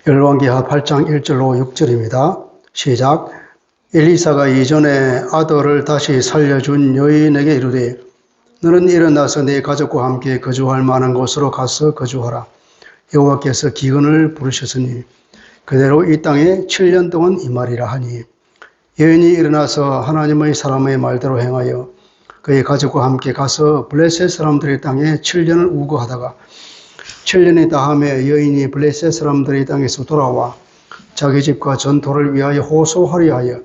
열왕기하 8장 1절로 6절입니다. 시작. 엘리사가 이전에 아들을 다시 살려준 여인에게 이르되 너는 일어나서 네 가족과 함께 거주할 만한 곳으로 가서 거주하라. 여호와께서 기근을 부르셨으니 그대로 이 땅에 7년 동안 임하리라 하니 여인이 일어나서 하나님의 사람의 말대로 행하여 그의 가족과 함께 가서 블레셋 사람들의 땅에 7년을 우거하다가 7년이 다함에 여인이 블레셋 사람들의 땅에서 돌아와 자기 집과 전토를 위하여 호소하려 하여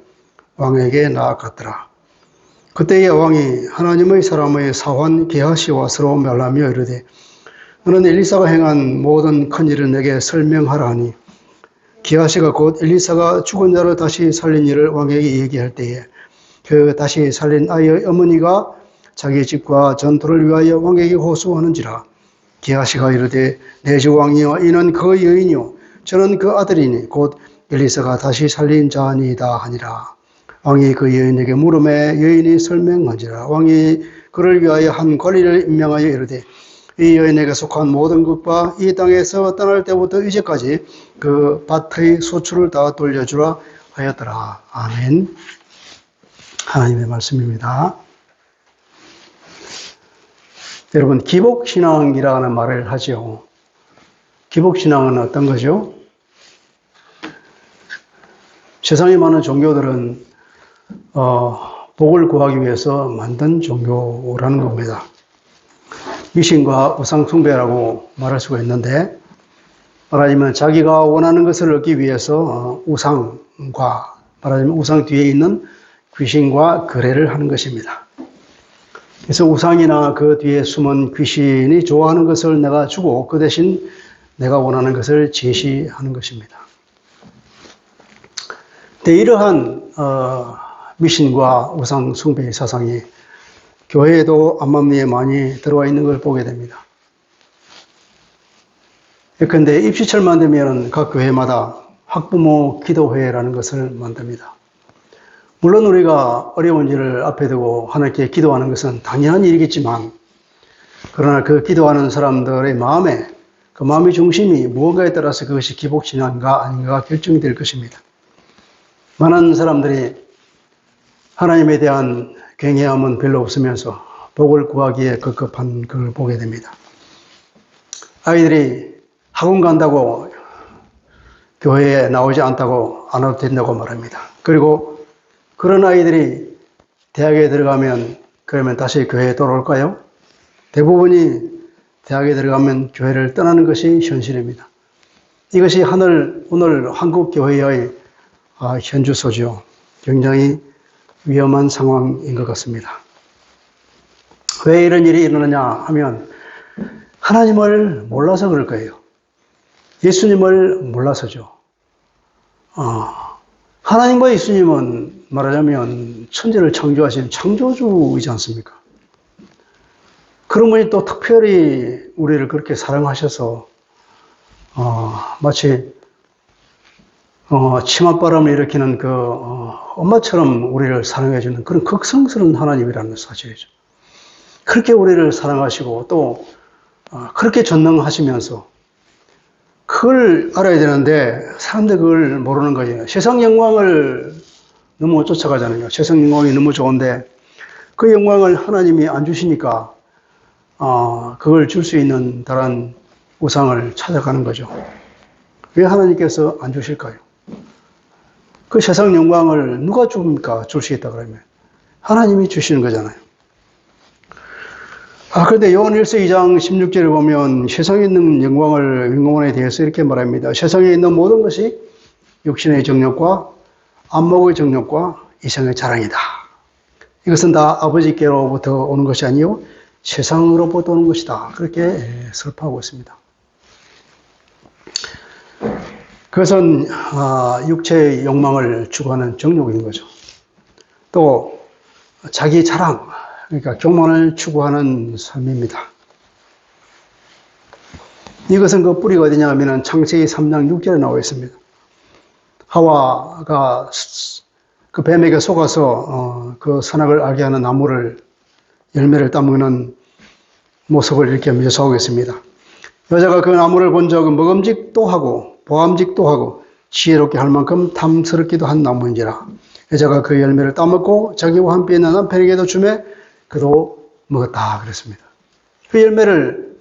왕에게 나아갔더라. 그때의 왕이 하나님의 사람의 사환 게하시와 서로 말하며 이르되 너는 엘리사가 행한 모든 큰 일을 내게 설명하라 하니 게하시가 곧 엘리사가 죽은 자를 다시 살린 일을 왕에게 얘기할 때에 그 다시 살린 아이의 어머니가 자기 집과 전토를 위하여 왕에게 호소하는지라. 게하시가 이르되 내 주 왕이여 이는 그 여인이요 저는 그 아들이니 곧 엘리사가 다시 살린 자니이다 하니라. 왕이 그 여인에게 물음에 여인이 설명한지라. 왕이 그를 위하여 한 관리를 임명하여 이르되 이 여인에게 속한 모든 것과 이 땅에서 떠날 때부터 이제까지 그 밭의 소출을 다 돌려주라 하였더라. 아멘. 하나님의 말씀입니다. 여러분, 기복신앙이라는 말을 하죠. 기복신앙은 어떤 거죠? 세상에 많은 종교들은 복을 구하기 위해서 만든 종교라는 겁니다. 미신과 우상숭배라고 말할 수가 있는데, 말하자면 자기가 원하는 것을 얻기 위해서 우상과, 말하자면 우상 뒤에 있는 귀신과 거래를 하는 것입니다. 그래서 우상이나 그 뒤에 숨은 귀신이 좋아하는 것을 내가 주고 그 대신 내가 원하는 것을 제시하는 것입니다. 근데 이러한 미신과 우상 숭배의 사상이 교회에도 암암리에 많이 들어와 있는 걸 보게 됩니다. 그런데 입시철만 되면 각 교회마다 학부모 기도회라는 것을 만듭니다. 물론 우리가 어려운 일을 앞에 두고 하나님께 기도하는 것은 당연한 일이겠지만, 그러나 그 기도하는 사람들의 마음에, 그 마음의 중심이 무언가에 따라서 그것이 기복신앙인가 아닌가가 결정될 것입니다. 많은 사람들이 하나님에 대한 경외함은 별로 없으면서 복을 구하기에 급급한 걸 보게 됩니다. 아이들이 학원 간다고 교회에 나오지 않다고 안 와도 된다고 말합니다. 그리고 그런 아이들이 대학에 들어가면 그러면 다시 교회에 돌아올까요? 대부분이 대학에 들어가면 교회를 떠나는 것이 현실입니다. 이것이 오늘 한국 교회의 현주소죠. 굉장히 위험한 상황인 것 같습니다. 왜 이런 일이 일어나냐 하면 하나님을 몰라서 그럴 거예요. 예수님을 몰라서죠. 하나님과 예수님은 말하자면 천지를 창조하신 창조주이지 않습니까? 그런 분이 또 특별히 우리를 그렇게 사랑하셔서 마치 치맛바람을 일으키는 그 엄마처럼 우리를 사랑해주는 그런 극성스러운 하나님이라는 사실이죠. 그렇게 우리를 사랑하시고 또 그렇게 전능하시면서 그걸 알아야 되는데 사람들 그걸 모르는 거예요. 세상 영광을 너무 쫓아가잖아요. 세상 영광이 너무 좋은데 그 영광을 하나님이 안 주시니까 그걸 줄 수 있는 다른 우상을 찾아가는 거죠. 왜 하나님께서 안 주실까요? 그 세상 영광을 누가 줍니까? 줄 수 있다 그러면 하나님이 주시는 거잖아요. 그런데 요한 1서 2장 16절에 보면 세상에 있는 영광에 대해서 이렇게 말합니다. 세상에 있는 모든 것이 육신의 정욕과 안목의 정욕과 이성의 자랑이다. 이것은 다 아버지께로부터 오는 것이 아니요 세상으로부터 오는 것이다. 그렇게 설파하고 있습니다. 그것은 육체의 욕망을 추구하는 정욕인 거죠. 또 자기 자랑, 그러니까 교만을 추구하는 삶입니다. 이것은 그 뿌리가 어디냐 하면 창세기 3장 6절에 나와 있습니다. 하와가 그 뱀에게 속아서 그 선악을 알게 하는 나무를 열매를 따먹는 모습을 이렇게 묘사하고 있습니다. 여자가 그 나무를 본 적은 먹음직도 하고 보암직도 하고 지혜롭게 할 만큼 탐스럽기도 한 나무인지라. 여자가 그 열매를 따먹고 자기와 함께 있는 남편에게도 주매 그도 먹었다 그랬습니다. 그 열매를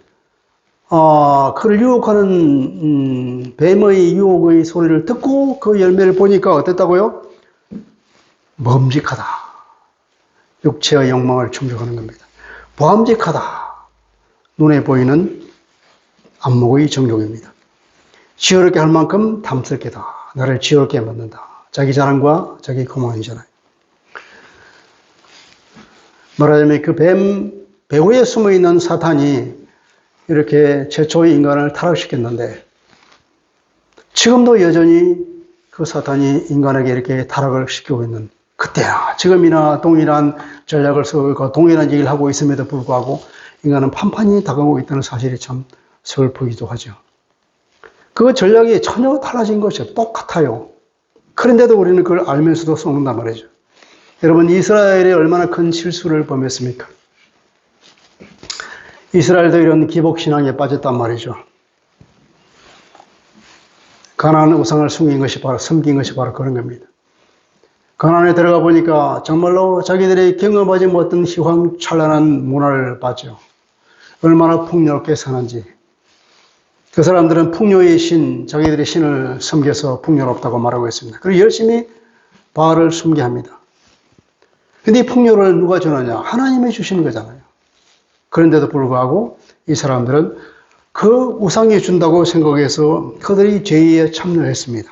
그를 유혹하는 뱀의 유혹의 소리를 듣고 그 열매를 보니까 어땠다고요? 먹음직하다. 육체의 욕망을 충족하는 겁니다. 보암직하다. 눈에 보이는 안목의 정욕입니다. 지혜롭게 할 만큼 탐스럽게다. 나를 지혜롭게 만든다. 자기 자랑과 자기 고만이잖아요. 말하자면 그 배후에 숨어있는 사탄이 이렇게 최초의 인간을 타락시켰는데 지금도 여전히 그 사탄이 인간에게 이렇게 타락을 시키고 있는 그때나 지금이나 동일한 전략을 쓰고 동일한 얘기를 하고 있음에도 불구하고 인간은 판판이 다가오고 있다는 사실이 참 슬프기도 하죠. 그 전략이 전혀 달라진 것이 없어요. 똑같아요. 그런데도 우리는 그걸 알면서도 속는단 말이죠. 여러분, 이스라엘이 얼마나 큰 실수를 범했습니까? 이스라엘도 이런 기복신앙에 빠졌단 말이죠. 가나안 우상을 섬긴 것이 바로 그런 겁니다. 가나안에 들어가 보니까 정말로 자기들이 경험하지 못한 휘황찬란한 문화를 봤죠. 얼마나 풍요롭게 사는지. 그 사람들은 풍요의 신, 자기들의 신을 섬겨서 풍요롭다고 말하고 있습니다. 그리고 열심히 바알을 숭배합니다. 근데 이 풍요를 누가 주느냐? 하나님이 주시는 거잖아요. 그런데도 불구하고 이 사람들은 그 우상이 준다고 생각해서 그들이 죄에 참여했습니다.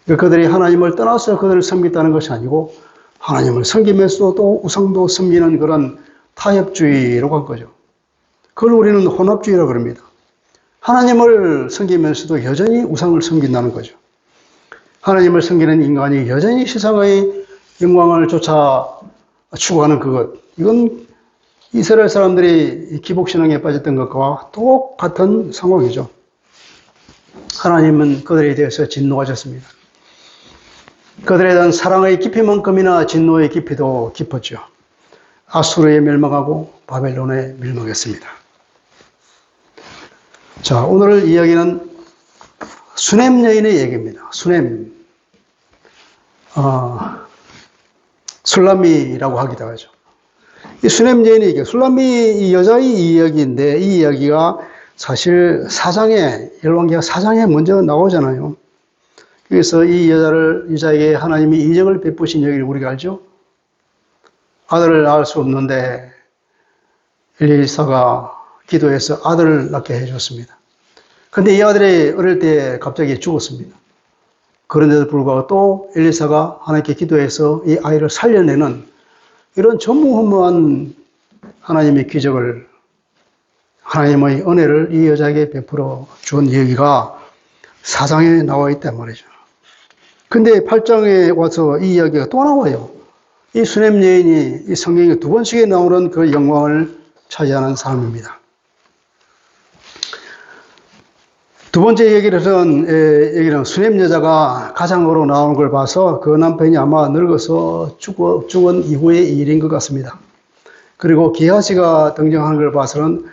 그들이 하나님을 떠나서 그들을 섬겼다는 것이 아니고 하나님을 섬기면서도 또 우상도 섬기는 그런 타협주의로 간 거죠. 그걸 우리는 혼합주의라고 합니다. 하나님을 섬기면서도 여전히 우상을 섬긴다는 거죠. 하나님을 섬기는 인간이 여전히 세상의 영광을 쫓아 추구하는 그것, 이건 이스라엘 사람들이 기복신앙에 빠졌던 것과 똑같은 상황이죠. 하나님은 그들에 대해서 진노하셨습니다. 그들에 대한 사랑의 깊이만큼이나 진노의 깊이도 깊었죠. 아수르에 멸망하고 바벨론에 멸망했습니다. 자, 오늘 이야기는 수넴 여인의 얘기입니다. 수넴, 술람미라고 하기도 하죠. 이 수넴 여인의 얘기, 술람미 이 여자의 이야기인데 이 이야기가 사실 열왕기하 4장에 먼저 나오잖아요. 그래서 이 여자에게 하나님이 인정을 베푸신 얘기를 우리가 알죠? 아들을 낳을 수 없는데 엘리사가 기도해서 아들을 낳게 해줬습니다. 그런데 이 아들이 어릴 때 갑자기 죽었습니다. 그런데도 불구하고 또 엘리사가 하나님께 기도해서 이 아이를 살려내는 이런 전무후무한 하나님의 기적을, 하나님의 은혜를 이 여자에게 베풀어 준 얘기가 4장에 나와 있단 말이죠. 근데 8장에 와서 이 이야기가 또 나와요. 이 수넴 여인이 이 성경에 2번씩에 나오는 그 영광을 차지하는 사람입니다. 두 번째 얘기는 수넴 여자가 가장으로 나오는 걸 봐서 그 남편이 아마 늙어서 죽은 이후의 일인 것 같습니다. 그리고 기하시가 등장하는 걸 봐서는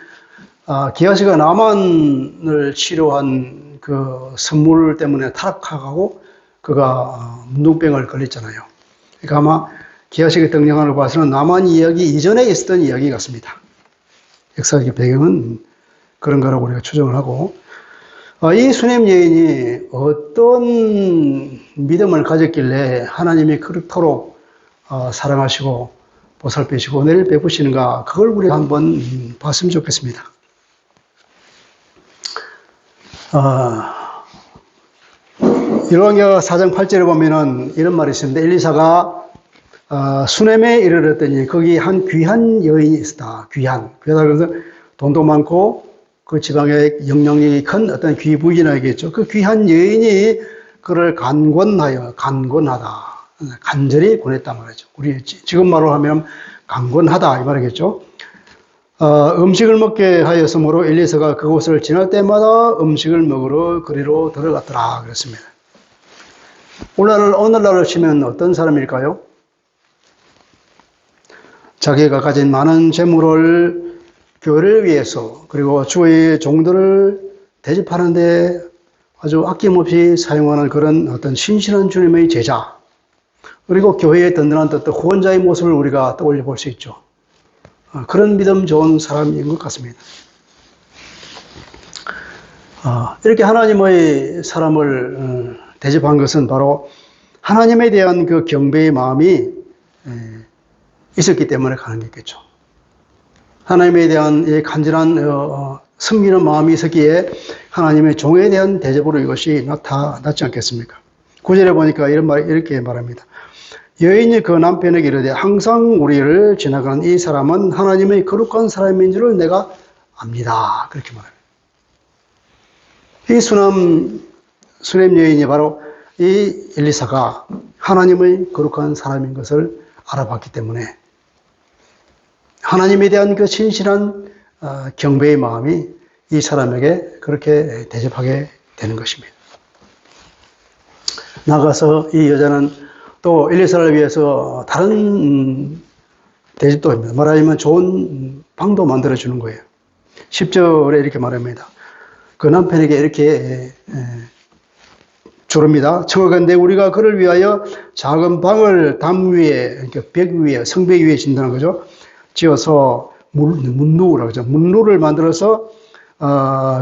기하시가 나만을 치료한 그 선물 때문에 타락하고 그가 문둥병을 걸렸잖아요. 그러니까 아마 기하시가 등장하는 걸 봐서는 나만 이야기 이전에 있었던 이야기 같습니다. 역사적 배경은 그런 거라고 우리가 추정을 하고, 이 수넴 여인이 어떤 믿음을 가졌길래 하나님이 그렇도록 사랑하시고 보살피시고 은혜를 베푸시는가, 그걸 우리가 한번 봤으면 좋겠습니다. 열왕기하 4장 8절에 보면은 이런 말이 있습니다. 엘리사가 수넴에 이르렀더니 거기 한 귀한 여인이 있었다. 귀하다 그래서 돈도 많고 그 지방에 영향력이 큰 어떤 귀부인이겠죠. 그 귀한 여인이 그를 간권하다. 간절히 권했단 말이죠. 우리 지금 말로 하면 강권하다 이 말이겠죠. 음식을 먹게 하였으므로 엘리사가 그곳을 지날 때마다 음식을 먹으러 그리로 들어갔더라 그랬습니다. 오늘날로 치면 어떤 사람일까요? 자기가 가진 많은 재물을 교회를 위해서 그리고 주의 종들을 대접하는 데 아주 아낌없이 사용하는 그런 어떤 신실한 주님의 제자, 그리고 교회의 든든한 또 후원자의 모습을 우리가 떠올려 볼 수 있죠. 그런 믿음 좋은 사람인 것 같습니다. 이렇게 하나님의 사람을 대접한 것은 바로 하나님에 대한 그 경배의 마음이 있었기 때문에 가능했겠죠. 하나님에 대한 간절한 섬기는 마음이 있었기에 하나님의 종에 대한 대접으로 이것이 나타났지 않겠습니까? 9절에 보니까 이렇게 말합니다. 여인이 그 남편에게 이르되 항상 우리를 지나가는 이 사람은 하나님의 거룩한 사람인 줄을 내가 압니다. 그렇게 말합니다. 이 수냄 여인이 바로 이 엘리사가 하나님의 거룩한 사람인 것을 알아봤기 때문에 하나님에 대한 그 신실한 경배의 마음이 이 사람에게 그렇게 대접하게 되는 것입니다. 나가서 이 여자는 또 엘리사를 위해서 다른 대접도 합니다. 말하자면 좋은 방도 만들어주는 거예요. 10절에 이렇게 말합니다. 그 남편에게 이렇게 조릅니다. 청하건대 우리가 그를 위하여 작은 방을 담 위에, 그러니까 벽 위에, 성벽 위에 진다는 거죠. 지어서 문루라고 하죠. 문루를 만들어서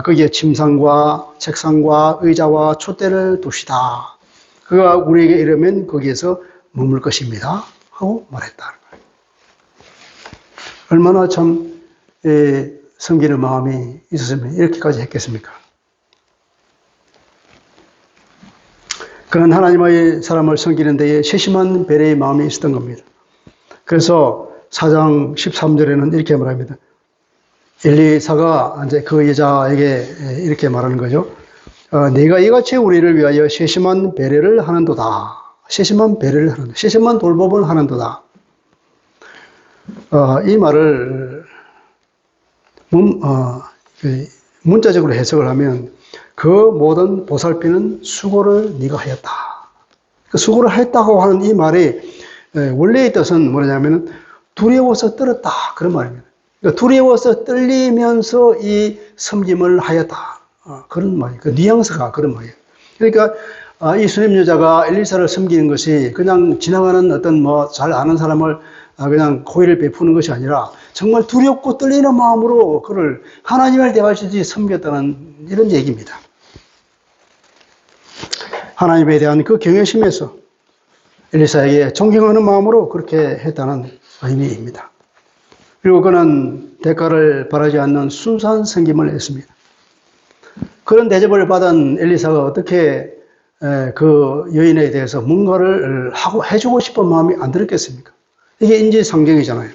거기에 침상과 책상과 의자와 촛대를 두시다. 그가 우리에게 이르면 거기에서 머물 것입니다. 하고 말했다. 얼마나 참 섬기는 마음이 있었으면 이렇게까지 했겠습니까? 그런 하나님의 사람을 섬기는 데에 세심한 배려의 마음이 있었던 겁니다. 그래서 4장 13절에는 이렇게 말합니다. 엘리사가 이제 그 여자에게 이렇게 말하는 거죠. 네가 이같이 우리를 위하여 세심한 배려를 하는도다. 세심한 배려를 하는다. 세심한 돌봄을 하는도다. 이 말을 문자적으로 해석을 하면 그 모든 보살피는 수고를 네가 하였다. 그 수고를 했다고 하는 이 말이 원래의 뜻은 뭐냐면 두려워서 떨었다. 그런 말입니다. 그러니까 두려워서 떨리면서 이 섬김을 하였다. 그런 말이에요. 그 뉘앙스가 그런 말이에요. 그러니까 이 수냄 여자가 엘리사를 섬기는 것이 그냥 지나가는 어떤 잘 아는 사람을 그냥 호의를 베푸는 것이 아니라 정말 두렵고 떨리는 마음으로 그를 하나님을 대하시듯이 섬겼다는 이런 얘기입니다. 하나님에 대한 그 경외심에서 엘리사에게 존경하는 마음으로 그렇게 했다는 의미입니다. 그리고 그는 대가를 바라지 않는 순수한 섬김을 했습니다. 그런 대접을 받은 엘리사가 어떻게 그 여인에 대해서 뭔가를 해주고 싶은 마음이 안 들었겠습니까? 이게 인지상정이잖아요.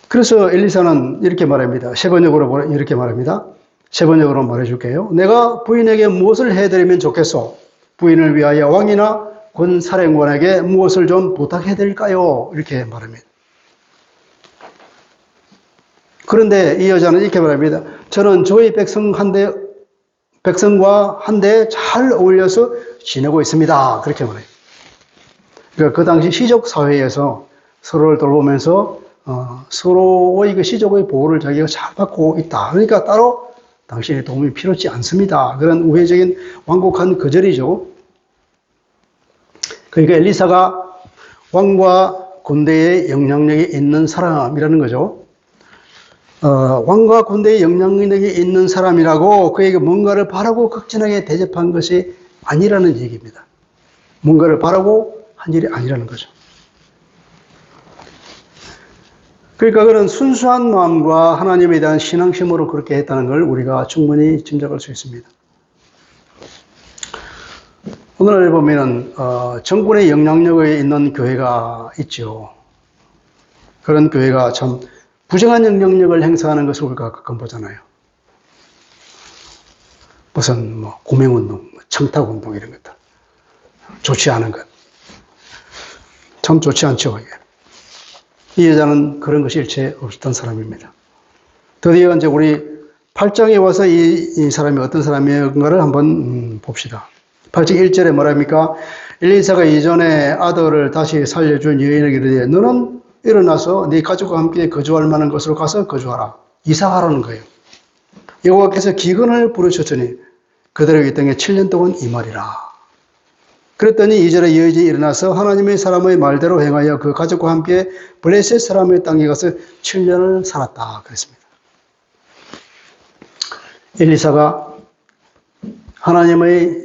그래서 엘리사는 이렇게 말합니다. 세 번역으로 이렇게 말합니다. 세 번역으로 말해줄게요. 내가 부인에게 무엇을 해드리면 좋겠소? 부인을 위하여 왕이나 군사령관에게 무엇을 좀 부탁해드릴까요? 이렇게 말합니다. 그런데 이 여자는 이렇게 말합니다. 저는 저희 백성과 한데 잘 어울려서 지내고 있습니다. 그렇게 말해요. 그러니까 그 당시 시족 사회에서 서로를 돌보면서 서로의 그 시족의 보호를 자기가 잘 받고 있다. 그러니까 따로 당신의 도움이 필요치 않습니다. 그런 우회적인 완곡한 거절이죠. 그러니까 엘리사가 왕과 군대에 영향력이 있는 사람이라는 거죠. 왕과 군대에 영향력이 있는 사람이라고 그에게 뭔가를 바라고 극진하게 대접한 것이 아니라는 얘기입니다. 뭔가를 바라고 한 일이 아니라는 거죠. 그러니까 그는 순수한 마음과 하나님에 대한 신앙심으로 그렇게 했다는 걸 우리가 충분히 짐작할 수 있습니다. 오늘 보면은 정권의 영향력이 있는 교회가 있죠. 그런 교회가 참 부정한 영향력을 행사하는 것을 우리가 가끔 보잖아요. 무슨 구명운동, 청탁운동 이런 것들. 좋지 않은 것. 참 좋지 않죠. 이 여자는 그런 것이 일체 없었던 사람입니다. 드디어 이제 우리 8장에 와서 이 사람이 어떤 사람인가를 한번 봅시다. 8장 1절에 뭐랍니까? 엘리사가 이전에 아들을 다시 살려준 여인에게 이르되 너는 일어나서 네 가족과 함께 거주할 만한 곳으로 가서 거주하라. 이사하라는 거예요. 여호와께서 기근을 부르셨으니 그들에게 이 땅에 7년 동안 임하리라. 그랬더니 2절에 이어지 일어나서 하나님의 사람의 말대로 행하여 그 가족과 함께 블레셋 사람의 땅에 가서 7년을 살았다. 그랬습니다. 엘리사가 하나님의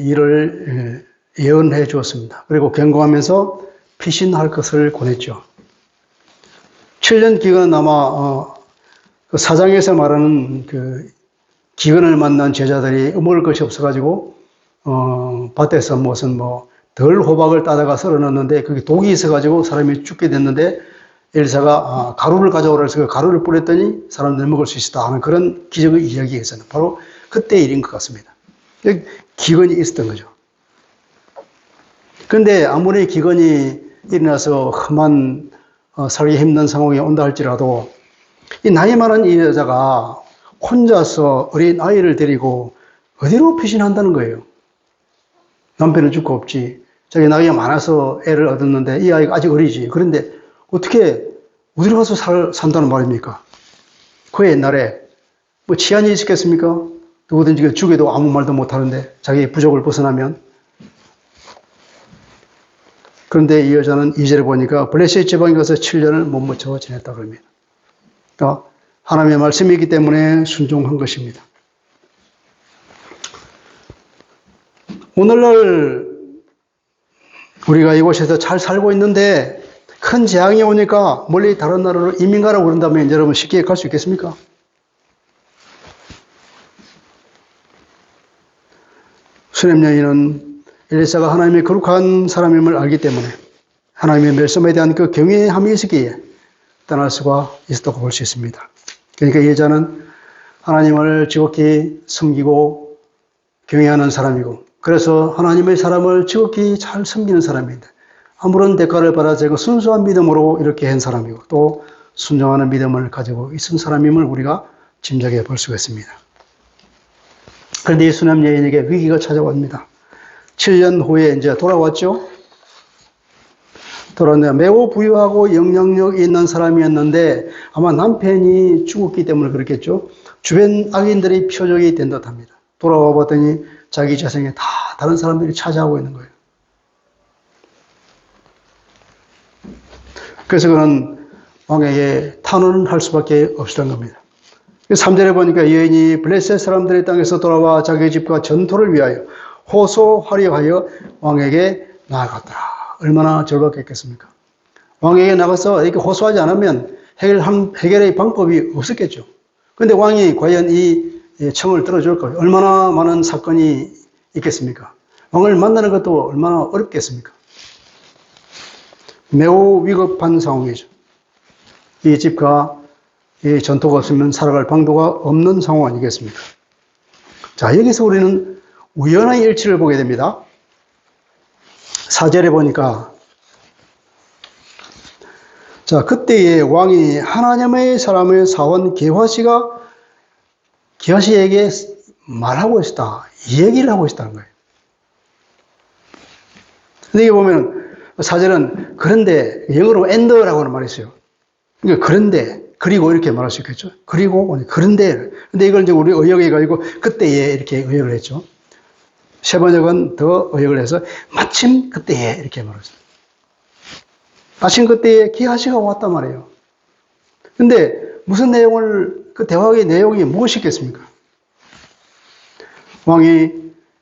일을 예언해 주었습니다. 그리고 경고하면서 피신할 것을 권했죠. 7년 기간은 아마 그 사장에서 말하는 그 기근을 만난 제자들이 먹을 것이 없어가지고 밭에서 무슨 덜 호박을 따다가 썰어 넣었는데 그게 독이 있어가지고 사람이 죽게 됐는데 엘리사가 가루를 가져오라 해서 그 가루를 뿌렸더니 사람들이 먹을 수 있었다 하는 그런 기적의 이야기가 있어요. 바로 그때 일인 것 같습니다. 기근이 있었던 거죠. 그런데 아무리 기근이 일어나서 험한 살기 힘든 상황이 온다 할지라도 이 나이 많은 이 여자가 혼자서 어린 아이를 데리고 어디로 피신한다는 거예요. 남편은 죽고 없지. 자기 나이가 많아서 애를 얻었는데 이 아이가 아직 어리지. 그런데 어떻게 어디로 가서 산다는 말입니까? 그 옛날에 치안이 있었겠습니까? 누구든지 죽여도 아무 말도 못하는데 자기의 부족을 벗어나면. 그런데 이 여자는 2절에 보니까 블레셋 지방에 가서 7년을 못 묻혀 지냈다고 합니다. 그러니까 하나님의 말씀이기 때문에 순종한 것입니다. 오늘날 우리가 이곳에서 잘 살고 있는데 큰 재앙이 오니까 멀리 다른 나라로 이민 가라고 그런다면 여러분 쉽게 갈 수 있겠습니까? 수냄 여인은 엘리사가 하나님의 거룩한 사람임을 알기 때문에 하나님의 말씀에 대한 그 경외함이 있었기에 떠날 수가 있었다고 볼 수 있습니다. 그러니까 이 여자는 하나님을 지극히 섬기고 경외하는 사람이고 그래서 하나님의 사람을 지극히 잘 섬기는 사람인데 아무런 대가를 받아지 않고 순수한 믿음으로 이렇게 한 사람이고 또 순종하는 믿음을 가지고 있은 사람임을 우리가 짐작해 볼 수가 있습니다. 그런데 이 수냄 여인에게 위기가 찾아옵니다. 7년 후에 이제 돌아왔죠. 돌아왔는데 매우 부유하고 영향력 있는 사람이었는데 아마 남편이 죽었기 때문에 그렇겠죠. 주변 악인들이 표적이 된 듯합니다. 돌아와 봤더니 자기 자신에 다 다른 사람들이 찾아오고 있는 거예요. 그래서 그는 왕에게 탄원을 할 수밖에 없었던 겁니다. 3절에 보니까 여인이 블레셋 사람들의 땅에서 돌아와 자기 집과 전토를 위하여 호소하려 왕에게 나아갔더라. 얼마나 절박했겠습니까? 왕에게 나가서 이렇게 호소하지 않으면 해결의 방법이 없었겠죠. 그런데 왕이 과연 이 청을 들어줄까요? 얼마나 많은 사건이 있겠습니까? 왕을 만나는 것도 얼마나 어렵겠습니까? 매우 위급한 상황이죠. 이 집과 이 전토가 없으면 살아갈 방도가 없는 상황 아니겠습니까? 자, 여기서 우리는 우연한 일치를 보게 됩니다. 4절에 보니까 자, 그때에 왕이 하나님의 사람의 사원 게하시에게 말하고 있었다. 얘기를 하고 있었다는 거예요. 근데 여기 보면 4절은 그런데 영어로 and라고는 말이 있어요. 그러니까 그런데 그리고 이렇게 말할 수 있겠죠. 그리고 그런데 근데 이걸 이제 우리 의역해 가지고 그때에 이렇게 의역을 했죠. 세 번역은 더 의역을 해서 마침 그때에 이렇게 말했어요. 마침 그때에 게하시가 왔단 말이에요. 근데 무슨 내용을 그 대화의 내용이 무엇이겠습니까? 왕이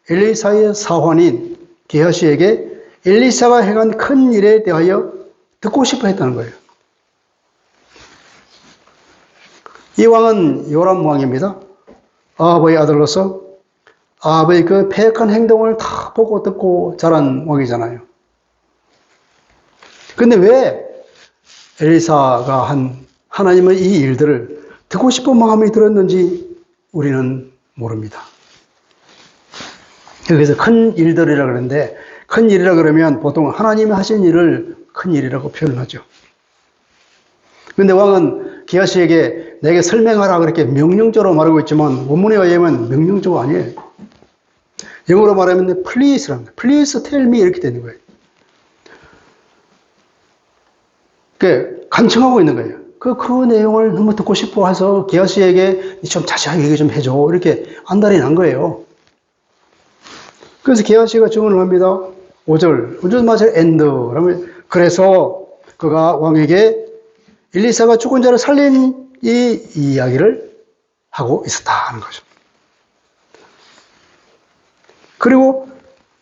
엘리사의 사환인 게하시에게 엘리사가 행한 큰 일에 대하여 듣고 싶어 했다는 거예요. 이 왕은 요람 왕입니다. 아합의 아들로서 아합의 그 패역한 행동을 다 보고 듣고 자란 왕이잖아요. 근데 왜 엘리사가 한 하나님의 이 일들을 듣고 싶은 마음이 들었는지 우리는 모릅니다. 여기서 큰 일들이라 그러는데 큰 일이라 그러면 보통 하나님이 하신 일을 큰 일이라고 표현하죠. 그런데 왕은 게하시에게 내게 설명하라 그렇게 명령적으로 말하고 있지만 원문에 의하면 명령조가 아니에요. 영어로 말하면 please랍니다. Please tell me 이렇게 되는 거예요. 그러니까 간청하고 있는 거예요. 그 내용을 너무 듣고 싶어 해서 게하시에게 좀 자세하게 얘기 좀 해줘. 이렇게 안달이 난 거예요. 그래서 게하시가 증언을 합니다. 5절, 5절 맞아요. 엔드. 그래서 그가 왕에게 엘리사가 죽은 자를 살린 이 이야기를 하고 있었다 하는 거죠. 그리고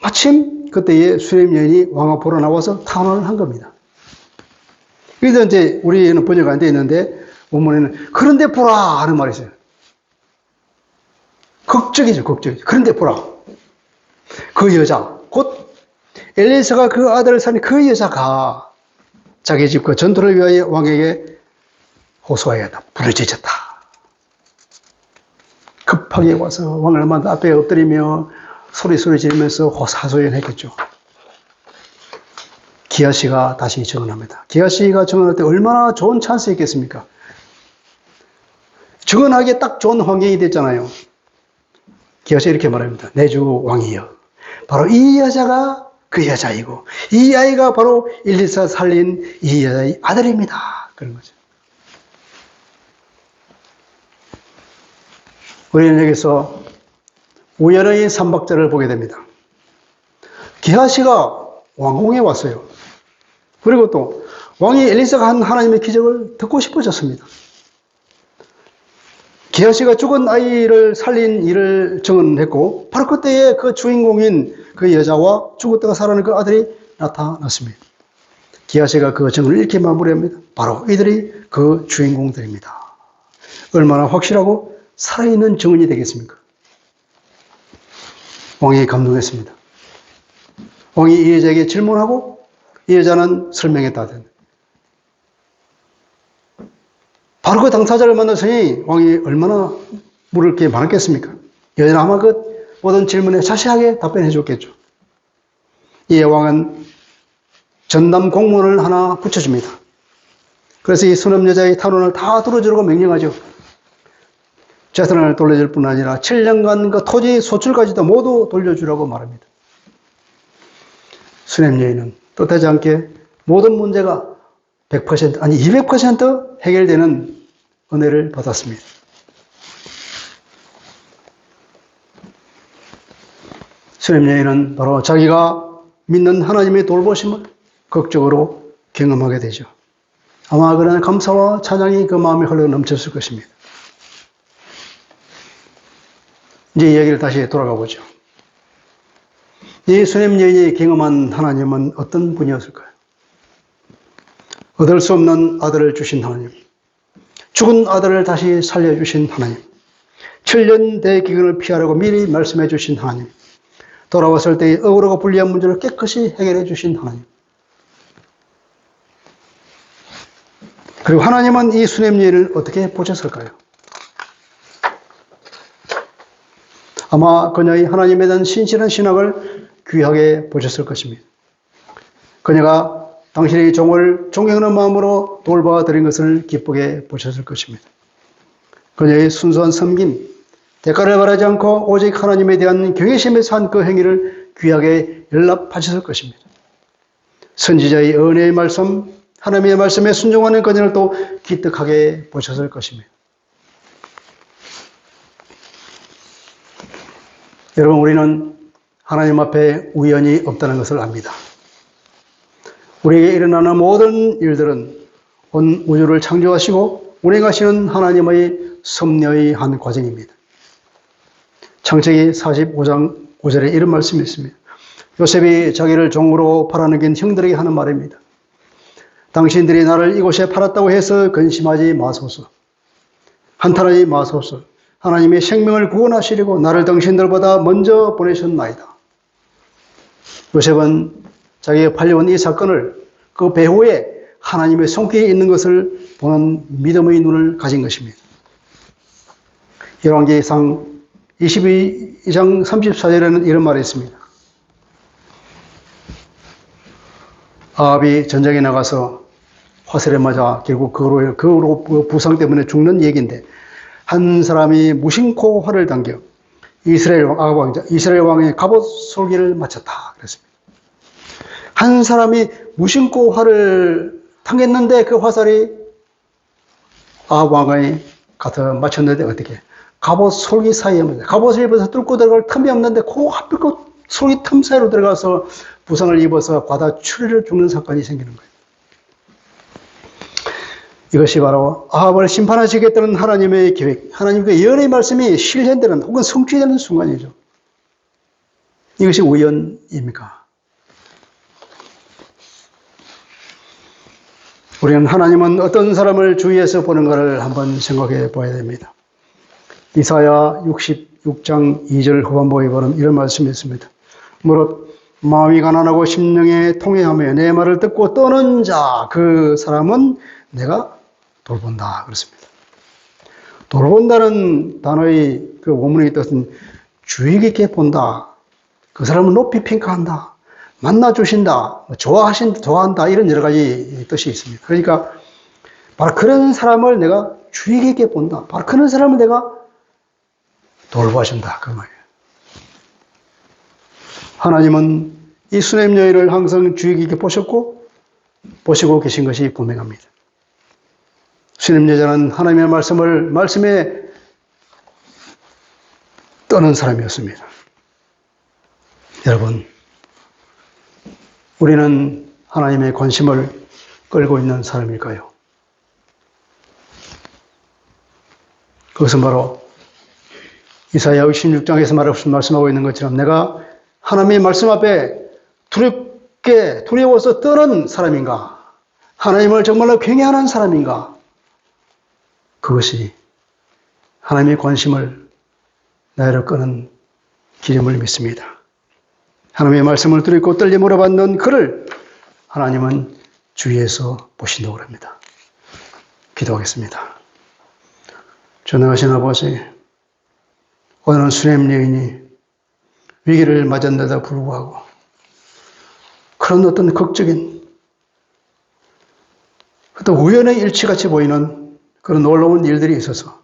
마침 그때에 수렘 여인이 왕 앞으로 나와서 탄원을 한 겁니다. 그래서 이제 우리는 번역 안 되어 있는데 원문에는 그런데 보라 하는 말이 있어요. 극적이죠, 극적이죠. 그런데 보라. 그 여자, 곧 엘리사가 그 아들을 살린 그 여자가 자기 집과 전투를 위하여 왕에게 호소하였다. 부르짖었다. 급하게 와서 왕을 앞에 엎드리며 소리 지르면서 호사소연했겠죠. 기하씨가 다시 증언합니다. 기하씨가 증언할 때 얼마나 좋은 찬스였겠습니까? 증언하기에 딱 좋은 환경이 됐잖아요. 기하씨가 이렇게 말합니다. 내 주 왕이여. 바로 이 여자가 그 여자이고 이 아이가 바로 엘리사 살린 이 여자의 아들입니다. 그런 거죠. 우리는 여기서 우연의 삼박자를 보게 됩니다. 기하씨가 왕궁에 왔어요. 그리고 또 왕이 엘리사가 한 하나님의 기적을 듣고 싶어졌습니다. 기하씨가 죽은 아이를 살린 일을 증언했고 바로 그때에 그 주인공인 그 여자와 죽었다가 살아난 그 아들이 나타났습니다. 기하씨가 그 증언을 이렇게 마무리합니다. 바로 이들이 그 주인공들입니다. 얼마나 확실하고 살아있는 증언이 되겠습니까? 왕이 감동했습니다. 왕이 이 여자에게 질문하고 이 여자는 설명했다. 바로 그 당사자를 만났으니 왕이 얼마나 물을 게 많았겠습니까? 여자는 아마 그 모든 질문에 자세하게 답변해 줬겠죠. 이에 왕은 전담 공문을 하나 붙여줍니다. 그래서 이 수넘 여자의 탄원을 다 들어주라고 명령하죠. 재산을 돌려줄 뿐 아니라 7년간 그 토지 소출까지도 모두 돌려주라고 말합니다. 수냄 여인은 뜻하지 않게 모든 문제가 100% 아니 200% 해결되는 은혜를 받았습니다. 수냄 여인은 바로 자기가 믿는 하나님의 돌보심을 극적으로 경험하게 되죠. 아마 그런 감사와 찬양이 그 마음에 흘러 넘쳤을 것입니다. 이제 이야기를 다시 돌아가 보죠. 이 수냄 여인이 경험한 하나님은 어떤 분이었을까요? 얻을 수 없는 아들을 주신 하나님, 죽은 아들을 다시 살려주신 하나님, 7년 대기근을 피하라고 미리 말씀해 주신 하나님, 돌아왔을 때의 억울하고 불리한 문제를 깨끗이 해결해 주신 하나님. 그리고 하나님은 이 수냄 여인을 어떻게 보셨을까요? 아마 그녀의 하나님에 대한 신실한 신앙을 귀하게 보셨을 것입니다. 그녀가 당신의 종을 존경하는 마음으로 돌봐드린 것을 기쁘게 보셨을 것입니다. 그녀의 순수한 섬김, 대가를 바라지 않고 오직 하나님에 대한 경외심에서 한 그 행위를 귀하게 연락하셨을 것입니다. 선지자의 은혜의 말씀, 하나님의 말씀에 순종하는 그녀를 또 기특하게 보셨을 것입니다. 여러분, 우리는 하나님 앞에 우연이 없다는 것을 압니다. 우리에게 일어나는 모든 일들은 온 우주를 창조하시고 운행하시는 하나님의 섭리의 한 과정입니다. 창세기 45장 5절에 이런 말씀이 있습니다. 요셉이 자기를 종으로 팔아넘긴 형들에게 하는 말입니다. 당신들이 나를 이곳에 팔았다고 해서 근심하지 마소서. 한탄하지 마소서. 하나님의 생명을 구원하시려고 나를 당신들보다 먼저 보내셨나이다. 요셉은 자기가 팔려온 이 사건을 그 배후에 하나님의 손길이 있는 것을 보는 믿음의 눈을 가진 것입니다. 열왕기상 22장 34절에는 이런 말이 있습니다. 아합이 전쟁에 나가서 화살에 맞아 결국 그 부상 때문에 죽는 얘기인데 한 사람이 무심코 활을 당겨 이스라엘 왕의 갑옷 솔기를 맞췄다 그랬습니다. 한 사람이 무심코 활을 당겼는데 그 화살이 아합 왕의 가서 맞췄는데 어떻게? 갑옷 솔기 사이에 갑옷을 입어서 뚫고 들어갈 틈이 없는데 그 하필 그 속이 틈 사이로 들어가서 부상을 입어서 과다 추리를 죽는 사건이 생기는 거예요. 이것이 바로 아합을 심판하시겠다는 하나님의 계획, 하나님의 예언의 말씀이 실현되는 혹은 성취되는 순간이죠. 이것이 우연입니까? 우리는 하나님은 어떤 사람을 주위에서 보는가를 한번 생각해 봐야 됩니다. 이사야 66장 2절 후반부에 보면 이런 말씀이 있습니다. 무릇 마음이 가난하고 심령에 통회하며 내 말을 듣고 떠는 자, 그 사람은 내가 돌본다 그렇습니다. 돌본다는 단어의 그 원문의 뜻은 주의 깊게 본다. 그 사람을 높이 평가한다. 만나주신다. 좋아한다. 이런 여러 가지 뜻이 있습니다. 그러니까 바로 그런 사람을 내가 주의 깊게 본다. 바로 그런 사람을 내가 돌봐준다. 그 말이에요. 하나님은 이 수냄 여인을 항상 주의 깊게 보시고 계신 것이 분명합니다. 수냄 여자는 하나님의 말씀에 떠는 사람이었습니다. 여러분, 우리는 하나님의 관심을 끌고 있는 사람일까요? 그것은 바로 이사야 66장에서 말씀하고 있는 것처럼 내가 하나님의 말씀 앞에 두려워서 떠는 사람인가? 하나님을 정말로 경외하는 사람인가? 그것이 하나님의 관심을 나를 끄는 기름을 믿습니다. 하나님의 말씀을 들고 떨림으로 받는 그를 하나님은 주위에서 보신다고 합니다. 기도하겠습니다. 전능하신 아버지, 오늘은 수냄 여인이 위기를 맞았는데도 불구하고 그런 어떤 극적인 어떤 우연의 일치같이 보이는 그런 놀라운 일들이 있어서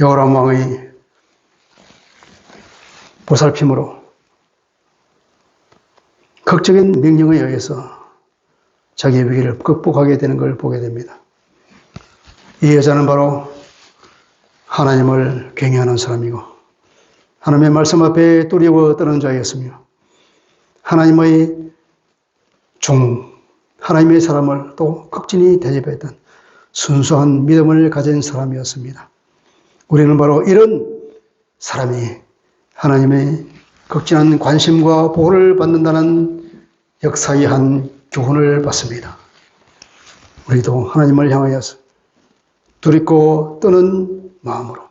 여호람 왕의 보살핌으로 극적인 명령에 의해서 자기의 위기를 극복하게 되는 걸 보게 됩니다. 이 여자는 바로 하나님을 경외하는 사람이고 하나님의 말씀 앞에 두려워 떠는 자였으며 하나님의 하나님의 사람을 또 극진히 대접했던 순수한 믿음을 가진 사람이었습니다. 우리는 바로 이런 사람이 하나님의 극진한 관심과 보호를 받는다는 역사의 한 교훈을 받습니다. 우리도 하나님을 향하여서 두렵고 떠는 마음으로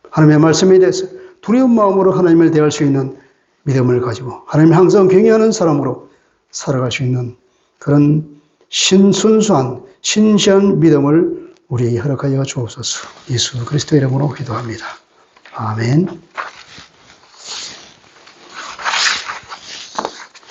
하나님의 말씀에 대해서 두려운 마음으로 하나님을 대할 수 있는 믿음을 가지고 하나님을 항상 경외하는 사람으로 살아갈 수 있는 그런 순수한 신실한 믿음을 우리에게 허락하여 주옵소서. 예수 그리스도의 이름으로 기도합니다. 아멘.